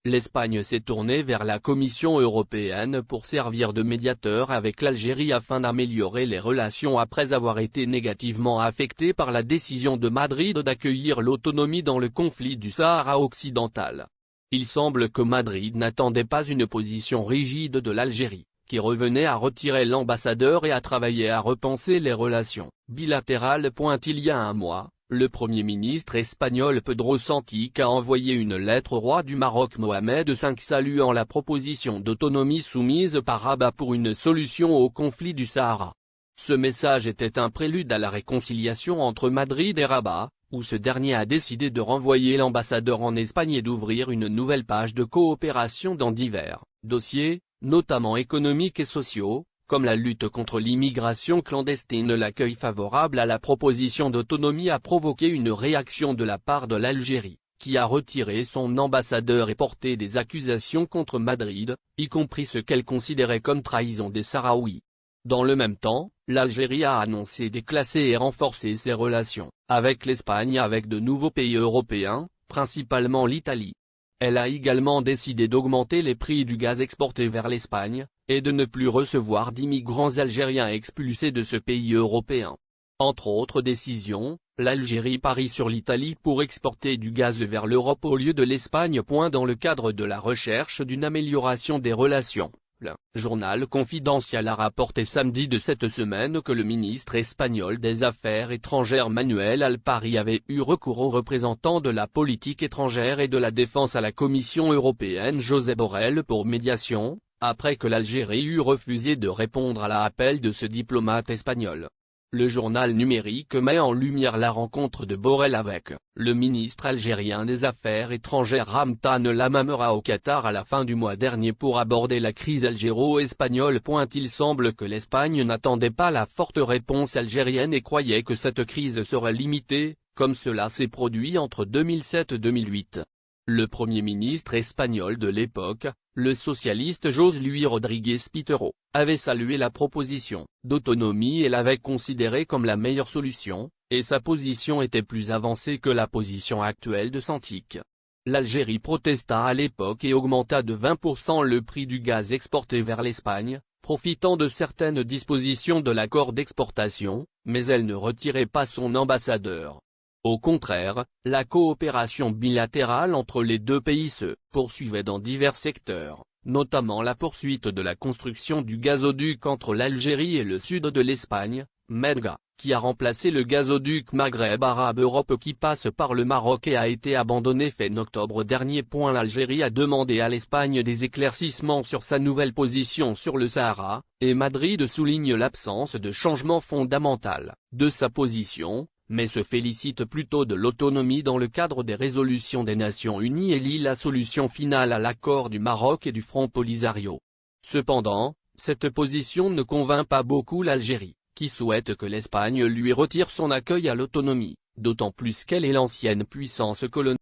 L'Espagne s'est tournée vers la Commission européenne pour servir de médiateur avec l'Algérie afin d'améliorer les relations après avoir été négativement affectée par la décision de Madrid d'accueillir l'autonomie dans le conflit du Sahara occidental. Il semble que Madrid n'attendait pas une position rigide de l'Algérie, qui revenait à retirer l'ambassadeur et à travailler à repenser les relations bilatérales. Il y a un mois, le Premier ministre espagnol Pedro Sánchez a envoyé une lettre au roi du Maroc Mohamed V saluant la proposition d'autonomie soumise par Rabat pour une solution au conflit du Sahara. Ce message était un prélude à la réconciliation entre Madrid et Rabat, où ce dernier a décidé de renvoyer l'ambassadeur en Espagne et d'ouvrir une nouvelle page de coopération dans divers dossiers, notamment économiques et sociaux, comme la lutte contre l'immigration clandestine. L'accueil favorable à la proposition d'autonomie a provoqué une réaction de la part de l'Algérie, qui a retiré son ambassadeur et porté des accusations contre Madrid, y compris ce qu'elle considérait comme trahison des Sahraouis. Dans le même temps, l'Algérie a annoncé déclasser et renforcer ses relations avec l'Espagne et avec de nouveaux pays européens, principalement l'Italie. Elle a également décidé d'augmenter les prix du gaz exporté vers l'Espagne, et de ne plus recevoir d'immigrants algériens expulsés de ce pays européen. Entre autres décisions, l'Algérie parie sur l'Italie pour exporter du gaz vers l'Europe au lieu de l'Espagne. Dans le cadre de la recherche d'une amélioration des relations, le journal Confidential a rapporté samedi de cette semaine que le ministre espagnol des Affaires étrangères Manuel Alpari avait eu recours aux représentants de la politique étrangère et de la défense à la Commission européenne Josep Borrell pour médiation, après que l'Algérie eut refusé de répondre à l'appel de ce diplomate espagnol. Le journal numérique met en lumière la rencontre de Borrell avec le ministre algérien des Affaires étrangères Ramtan Lamamra au Qatar à la fin du mois dernier pour aborder la crise algéro-espagnole. Il semble que l'Espagne n'attendait pas la forte réponse algérienne et croyait que cette crise serait limitée, comme cela s'est produit entre 2007 et 2008. Le Premier ministre espagnol de l'époque, le socialiste José Luis Rodríguez Pitero, avait salué la proposition d'autonomie et l'avait considérée comme la meilleure solution, et sa position était plus avancée que la position actuelle de Sánchez. L'Algérie protesta à l'époque et augmenta de 20% le prix du gaz exporté vers l'Espagne, profitant de certaines dispositions de l'accord d'exportation, mais elle ne retirait pas son ambassadeur. Au contraire, la coopération bilatérale entre les deux pays se poursuivait dans divers secteurs, notamment la poursuite de la construction du gazoduc entre l'Algérie et le sud de l'Espagne, Medga, qui a remplacé le gazoduc Maghreb Arabe-Europe qui passe par le Maroc et a été abandonné fin octobre dernier. L'Algérie a demandé à l'Espagne des éclaircissements sur sa nouvelle position sur le Sahara, et Madrid souligne l'absence de changement fondamental de sa position, mais se félicite plutôt de l'autonomie dans le cadre des résolutions des Nations Unies et lie la solution finale à l'accord du Maroc et du Front Polisario. Cependant, cette position ne convainc pas beaucoup l'Algérie, qui souhaite que l'Espagne lui retire son accueil à l'autonomie, d'autant plus qu'elle est l'ancienne puissance coloniale.